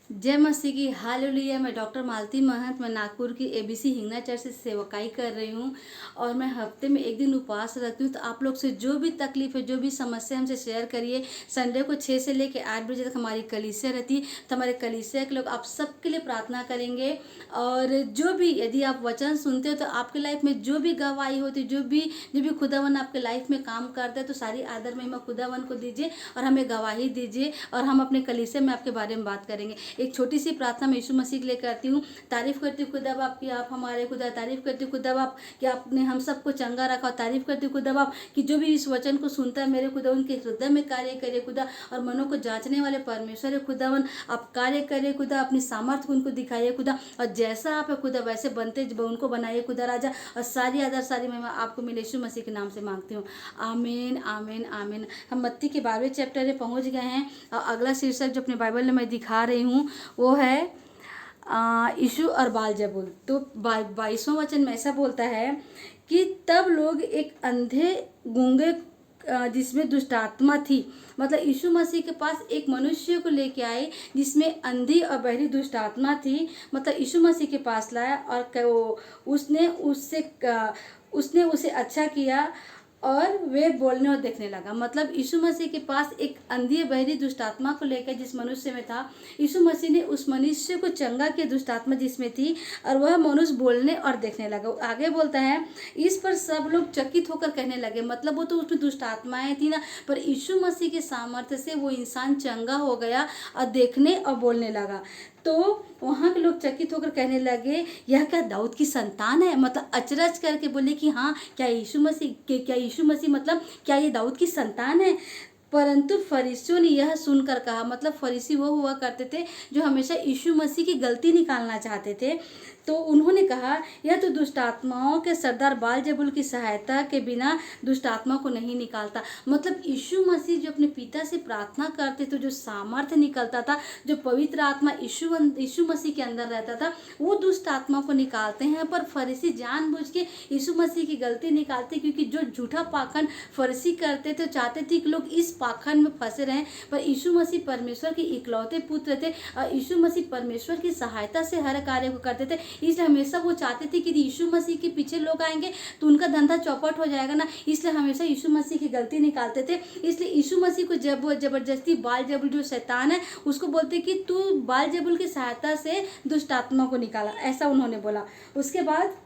जय मसीह की हालेलुया। मैं डॉक्टर मालती महंत, मैं नागपुर की एबीसी हिंगना चर्च से सेवकाई कर रही हूँ और मैं हफ्ते में एक दिन उपवास रखती हूँ। तो आप लोग से जो भी तकलीफ है, जो भी समस्या, हमसे शेयर करिए। संडे को 6 से लेकर 8 बजे तक हमारी कलीसिया रहती है। तो हमारे कलीसिया के लोग आप सबके लिए प्रार्थना करेंगे। और जो भी यदि आप वचन सुनते हो तो आपके लाइफ में जो भी गवाही होती है, जो भी खुदावन आपके लाइफ में काम करता है, तो सारी आदर महिमा खुदावन को दीजिए और हमें गवाही दीजिए और हम अपने कलीसिया में आपके बारे में बात करेंगे। एक छोटी सी प्रार्थना मैं यीशु मसीह के लिए करती हूँ। तारीफ करती हूँ खुदा बाप की आप हमारे खुदा, तारीफ करती हूँ खुदा बाप कि आपने हम सबको चंगा रखा। और तारीफ करती हूँ खुदा बाप कि जो भी इस वचन को सुनता है मेरे खुदा, उनके हृदय में कार्य करे खुदा। और मनों को जांचने वाले परमेश्वर है खुदावन, आप कार्य करे खुदा, अपनी सामर्थ्य को उनको दिखाइए खुदा। और जैसा आप है खुदा वैसे बनते उनको बनाइए खुदा राजा। और सारी आदर सारी महिमा आपको मिले, यीशु मसीह के नाम से मांगती हूँ। आमीन आमीन आमीन। हम मत्ती के 12वें चैप्टर में पहुँच गए हैं और अगला शीर्षक जो अपने बाइबल में मैं दिखा रही हूँ वो है यीशु और बालजबूल। तो 22वां वचन में ऐसा बोलता है कि तब लोग एक अंधे गूंगे जिसमें दुष्ट आत्मा थी, मतलब यीशु मसीह के पास एक मनुष्य को लेके आए जिसमें अंधी और बहरी दुष्ट आत्मा थी। मतलब यीशु मसीह के पास लाया और उसने उसे अच्छा किया और वे बोलने और देखने लगा। मतलब यीशु मसीह के पास एक अंधी बहरी दुष्ट आत्मा को लेकर जिस मनुष्य में था, यीशु मसीह ने उस मनुष्य को चंगा किया, दुष्ट आत्मा जिसमें थी, और वह मनुष्य बोलने और देखने लगा। आगे बोलता है, इस पर सब लोग चकित होकर कहने लगे। मतलब वो तो उसमें दुष्ट आत्माएं थी ना, पर यीशु मसीह के सामर्थ्य से वो इंसान चंगा हो गया और देखने और बोलने लगा। तो वहाँ के लोग चकित होकर कहने लगे, यह क्या दाऊद की संतान है? मतलब अचरज करके बोले कि हाँ, क्या यीशु मसीह मतलब क्या ये दाऊद की संतान है? परंतु फरीसियों ने यह सुनकर कहा, मतलब फरीसी वो हुआ करते थे जो हमेशा यीशु मसीह की गलती निकालना चाहते थे। तो उन्होंने कहा, यह तो दुष्ट आत्माओं के सरदार बालजबूल की सहायता के बिना दुष्ट आत्मा को नहीं निकालता। मतलब यीशु मसीह जो अपने पिता से प्रार्थना करते तो जो सामर्थ्य निकलता था, जो पवित्र आत्मा यीशु मसीह के अंदर रहता था, वो दुष्ट आत्मा को निकालते हैं। पर फरीसी जानबूझ के यीशु मसीह की गलती निकालते, क्योंकि जो झूठा पाखंड फरीसी करते थे, चाहते थे कि लोग इस पाखंड में फंसे रहें। पर यीशु मसीह परमेश्वर के इकलौते पुत्र थे और यीशु मसीह परमेश्वर की सहायता से हर कार्य को करते थे। इसलिए हमेशा वो चाहते थे कि यीशु मसीह के पीछे लोग आएंगे तो उनका धंधा चौपट हो जाएगा ना, इसलिए हमेशा यीशु मसीह की गलती निकालते थे। इसलिए यीशु मसीह को जब वो जबरदस्ती बालजबूल जो शैतान है उसको बोलते कि तू बालजबूल की सहायता से दुष्ट आत्मा को निकाला, ऐसा उन्होंने बोला। उसके बाद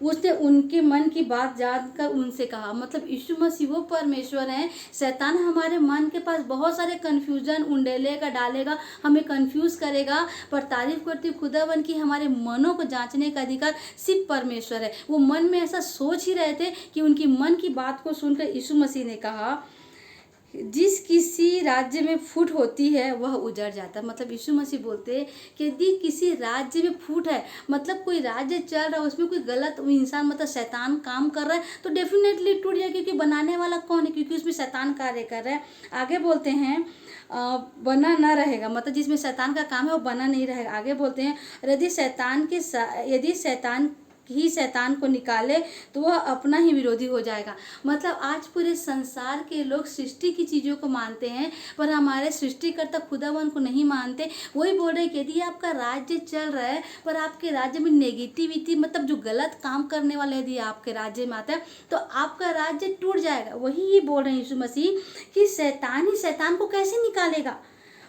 उसने उनके मन की बात जानकर उनसे कहा, मतलब यीशु मसीह वो परमेश्वर हैं, शैतान हमारे मन के पास बहुत सारे कन्फ्यूजन उंडेलेगा, डालेगा, हमें कंफ्यूज करेगा। पर तारीफ करती खुदावन की हमारे मनों को जांचने का अधिकार सिर्फ परमेश्वर है। वो मन में ऐसा सोच ही रहे थे कि उनकी मन की बात को सुनकर यीशु मसीह ने कहा, जिस किसी राज्य में फूट होती है वह उजड़ जाता है। मतलब यीशु मसीह बोलते हैं कि यदि किसी राज्य में फूट है, मतलब कोई राज्य चल रहा है, उसमें कोई गलत इंसान मतलब शैतान काम कर रहा है, तो डेफिनेटली टूट जाएगा, क्योंकि बनाने वाला कौन है? क्योंकि उसमें शैतान कार्य कर रहा है। आगे बोलते हैं बना ना रहेगा, मतलब जिसमें शैतान का काम है वो बना नहीं रहेगा। आगे बोलते हैं, यदि शैतान ही शैतान को निकाले तो वह अपना ही विरोधी हो जाएगा। मतलब आज पूरे संसार के लोग सृष्टि की चीज़ों को मानते हैं, पर हमारे सृष्टिकर्ता खुदावन को नहीं मानते। वही बोल रहे कि यदि आपका राज्य चल रहा है पर आपके राज्य में नेगेटिविटी, मतलब जो गलत काम करने वाले यदि आपके राज्य में आता है तो आपका राज्य टूट जाएगा। वही बोल रहे हैं यीशु मसीह कि शैतान ही शैतान को कैसे निकालेगा,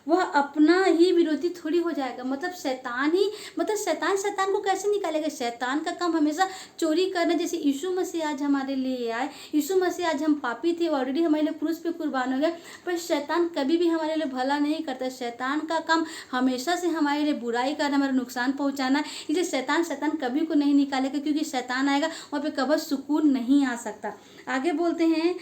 वह अपना ही विरोधी थोड़ी हो जाएगा। मतलब शैतान को कैसे निकालेगा? शैतान का काम हमेशा चोरी करना। जैसे यीशु मसीह आज हमारे लिए आए, यीशु मसीह आज हम पापी थे, ऑलरेडी हमारे लिए क्रूस पे कुर्बान हो गए, पर शैतान कभी भी हमारे लिए भला नहीं करता। शैतान का काम हमेशा से हमारे लिए बुराई करना, हमारा नुकसान पहुँचाना। इसलिए शैतान कभी को नहीं निकालेगा, क्योंकि शैतान आएगा वहाँ पे कभी सुकून नहीं आ सकता। आगे बोलते हैं,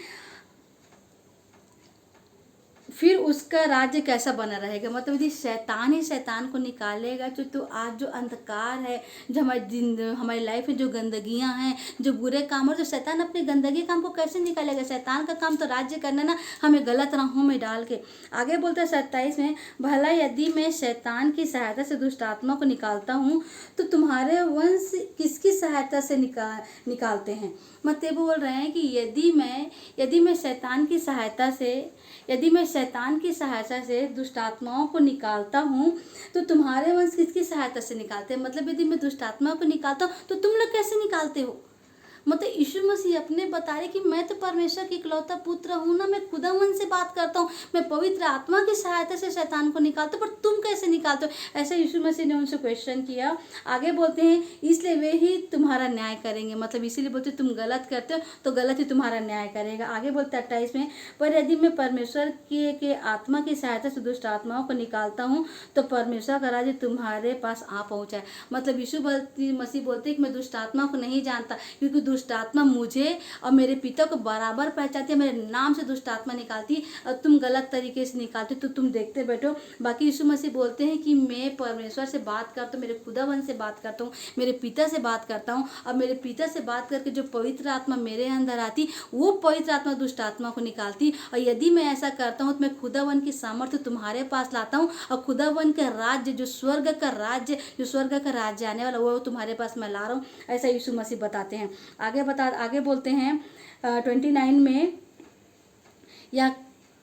फिर उसका राज्य कैसा बना रहेगा? मतलब यदि शैतान ही शैतान को निकालेगा, तो आज जो अंधकार है, जो हमारी लाइफ में जो गंदगियां हैं, जो बुरे काम है, तो शैतान अपने गंदगी काम को कैसे निकालेगा? शैतान का काम तो राज्य करना ना, हमें गलत राहों में डाल के। आगे बोलता है 27 में, भला यदि मैं शैतान की सहायता से दुष्ट आत्मा को निकालता हूँ तो तुम्हारे वंश किसकी सहायता से निकालते हैं? मतलब बोल रहे हैं कि यदि मैं शैतान की सहायता से शैतान की सहायता से दुष्ट आत्माओं को निकालता हूँ, तो तुम्हारे वंश किसकी सहायता से निकालते हैं? मतलब यदि मैं दुष्ट आत्मा को निकालता हूँ तो तुम लोग कैसे निकालते हो? मतलब यीशु मसीह अपने बता रहे कि मैं तो परमेश्वर की इकलौता पुत्र हूँ ना, मैं खुदावन से बात करता हूँ, मैं पवित्र आत्मा की सहायता से शैतान को निकालता हूँ, पर तुम कैसे निकालते हो? ऐसा यीशु मसीह ने उनसे क्वेश्चन किया। आगे बोलते हैं इसलिए वे ही तुम्हारा न्याय करेंगे। मतलब इसीलिए बोलते तुम गलत करते हो तो गलत ही तुम्हारा न्याय करेगा। आगे बोलते 28 में, पर यदि मैं परमेश्वर के आत्मा की सहायता से दुष्ट आत्माओं को निकालता हूँ तो परमेश्वर का राज्य तुम्हारे पास आ पहुँचा है। मतलब यीशु मसीह बोलते हैं कि मैं दुष्ट आत्मा को नहीं जानता, क्योंकि दुष्ट आत्मा मुझे और मेरे पिता को बराबर पहचानती है, मेरे नाम से दुष्ट आत्मा निकालती है, और तुम गलत तरीके से निकालते तो तुम देखते बैठो। बाकी यीशु मसीह बोलते हैं कि मैं परमेश्वर से बात करता हूँ, मेरे खुदावन से बात करता हूँ, मेरे पिता से बात करता हूँ, और मेरे पिता से बात करके जो पवित्र आत्मा मेरे अंदर आती वो पवित्र आत्मा दुष्ट आत्मा को निकालती। और यदि मैं ऐसा करता हूँ तो मैं खुदावन की सामर्थ्य तुम्हारे पास लाता हूँ, और खुदावन का राज्य जो स्वर्ग का राज्य आने वाला वो तुम्हारे पास मैं ला रहा हूँ। ऐसा यीशु मसीह बताते हैं। आगे बोलते हैं 29 में, या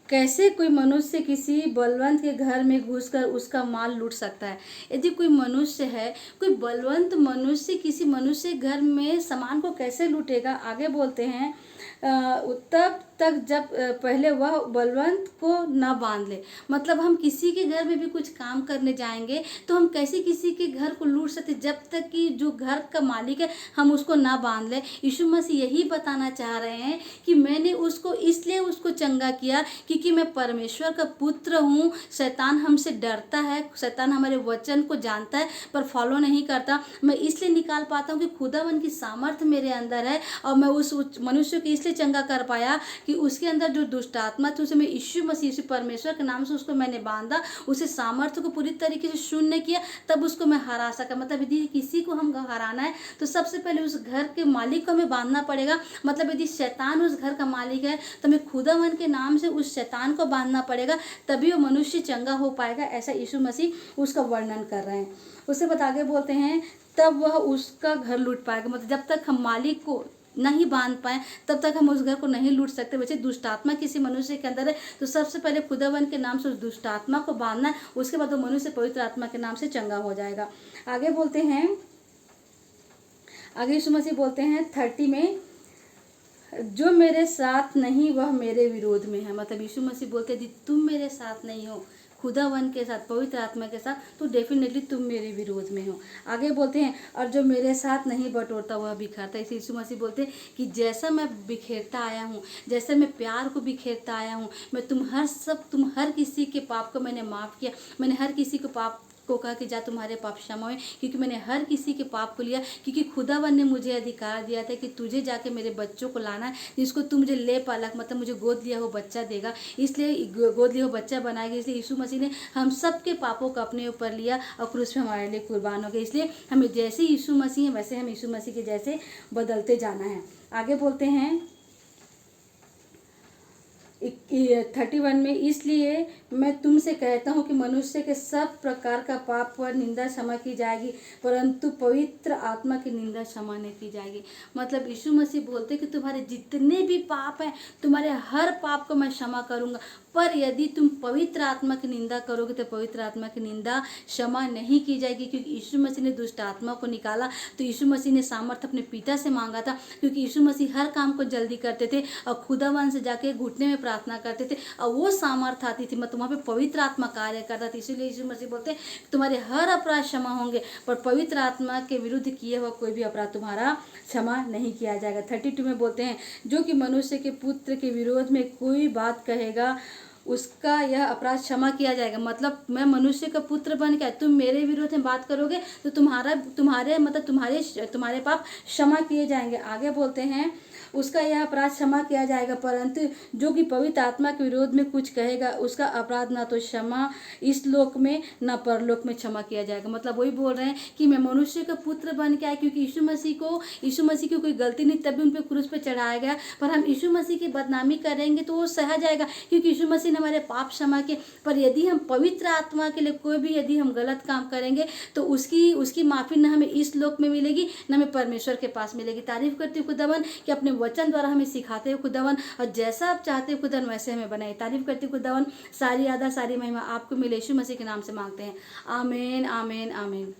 कैसे कोई मनुष्य किसी बलवंत के घर में घुसकर उसका माल लूट सकता है? यदि कोई मनुष्य है, कोई बलवंत मनुष्य किसी मनुष्य घर में सामान को कैसे लूटेगा? आगे बोलते हैं तब तक जब पहले वह बलवंत को न बांध ले। मतलब हम किसी के घर में भी कुछ काम करने जाएंगे तो हम कैसे किसी के घर को लूट सकते, जब तक कि जो घर का मालिक है हम उसको ना बांध ले। यीशु मसीह यही बताना चाह रहे हैं कि मैंने उसको इसलिए उसको चंगा किया क्योंकि मैं परमेश्वर का पुत्र हूँ। शैतान हमसे डरता है, शैतान हमारे वचन को जानता है पर फॉलो नहीं करता। मैं इसलिए निकाल पाता हूँ कि खुदावन की सामर्थ्य मेरे अंदर है, और मैं उस मनुष्य को इसलिए चंगा कर पाया कि उसके अंदर जो दुष्ट आत्मा थी उसे मैं यीशु मसीह से परमेश्वर के नाम से उसको मैंने बांधा, उसे सामर्थ्य को पूरी तरीके से शून्य किया, तब उसको मैं हरा सका। मतलब यदि किसी को हम हराना है तो सबसे पहले उस घर के मालिक को हमें बांधना पड़ेगा। मतलब यदि शैतान उस घर का मालिक है तो हमें खुदावन के नाम से उस शैतान को बांधना पड़ेगा, तभी वो मनुष्य चंगा हो पाएगा। ऐसा यीशु मसीह उसका वर्णन कर रहे हैं। उससे बता के बोलते हैं तब वह उसका घर लूट पाएगा। मतलब जब तक हम मालिक को नहीं बांध पाए तब तक हम उस घर को नहीं लूट सकते। वैसे दुष्ट आत्मा किसी मनुष्य के अंदर है तो सबसे पहले खुदावन के नाम से उस दुष्ट आत्मा को बांधना है, उसके बाद वो मनुष्य पवित्र आत्मा के नाम से चंगा हो जाएगा। आगे यीशु मसीह बोलते हैं 30 में, जो मेरे साथ नहीं वह मेरे विरोध में है। मतलब यीशु मसीह बोलते हैं तुम मेरे साथ नहीं हो खुदावन के साथ, पवित्र आत्मा के साथ, तो डेफिनेटली तुम मेरे विरोध में हो। आगे बोलते हैं और जो मेरे साथ नहीं बटोरता वह बिखरता। इसे यीशु मसीह बोलते हैं कि जैसा मैं बिखेरता आया हूँ, जैसे मैं प्यार को बिखेरता आया हूँ, मैं तुम हर किसी के पाप को मैंने माफ़ किया। मैंने हर किसी को पाप को कहा कि जा तुम्हारे पाप क्षमा हुए, क्योंकि मैंने हर किसी के पाप को लिया। क्योंकि खुदावन ने मुझे अधिकार दिया था कि तुझे जाके मेरे बच्चों को लाना है, जिसको तू मुझे ले पालक, मतलब मुझे गोद लिया हो बच्चा देगा, इसलिए गोद लिया हो बच्चा बनाएगा। इसलिए यीशु मसीह ने हम सब के पापों को अपने ऊपर लिया और क्रूस पे हमारे लिए कुर्बान हो गए। इसलिए हमें जैसे यीशु मसीह है वैसे हम यीशु मसीह के जैसे बदलते जाना है। आगे बोलते हैं 31 में, इसलिए मैं तुमसे कहता हूँ कि मनुष्य के सब प्रकार का पाप पर निंदा क्षमा की जाएगी, परंतु पवित्र आत्मा की निंदा क्षमा नहीं की जाएगी। मतलब यीशु मसीह बोलते कि तुम्हारे जितने भी पाप हैं, तुम्हारे हर पाप को मैं क्षमा करूँगा, पर यदि तुम पवित्र आत्मा की निंदा करोगे तो पवित्र आत्मा की निंदा क्षमा नहीं की जाएगी। क्योंकि यीशु मसीह ने दुष्ट आत्मा को निकाला तो यीशु मसीह ने सामर्थ्य अपने पिता से मांगा था, क्योंकि यीशु मसीह हर काम को जल्दी करते थे और खुदावन से जाके घुटने में प्रार्थना करते थे और वो सामर्थ्य आती थी, मतलब वहाँ पे पवित्र आत्मा कार्य करता था। इसीलिए यीशु मसीह बोलते तुम्हारे हर अपराध क्षमा होंगे, पर पवित्र आत्मा के विरुद्ध किए हुआ कोई भी अपराध तुम्हारा क्षमा नहीं किया जाएगा। 32 में बोलते हैं, जो कि मनुष्य के पुत्र के विरोध में कोई बात कहेगा उसका यह अपराध क्षमा किया जाएगा। मतलब मैं मनुष्य का पुत्र बन के तुम मेरे विरोध में बात करोगे तो तुम्हारे पाप क्षमा किए जाएंगे। आगे बोलते हैं उसका यह अपराध क्षमा किया जाएगा, परंतु जो कि पवित्र आत्मा के विरोध में कुछ कहेगा उसका अपराध ना तो क्षमा इस लोक में ना परलोक में क्षमा किया जाएगा। मतलब वही बोल रहे हैं कि मैं मनुष्य का पुत्र बन के आया, क्योंकि यीशु मसीह की कोई गलती नहीं, तभी उन पर क्रूस पे चढ़ाया गया। पर हम यीशु मसीह की बदनामी करेंगे तो वो सहा जाएगा, क्योंकि यीशु मसीह ने हमारे पाप क्षमा किए। पर यदि हम पवित्र आत्मा के लिए कोई भी यदि हम गलत काम करेंगे तो उसकी माफ़ी न हमें इस लोक में मिलेगी न हमें परमेश्वर के पास मिलेगी। तारीफ करती हूँ खुदावन कि अपने वचन द्वारा हमें सिखाते हो खुदावन, और जैसा आप चाहते हो खुदावन वैसे हमें बनाए। तारीफ करती हूँ खुदावन, सारी आदर सारी महिमा आपको मिले, यीशु मसीह के नाम से मांगते हैं, आमीन आमीन आमीन।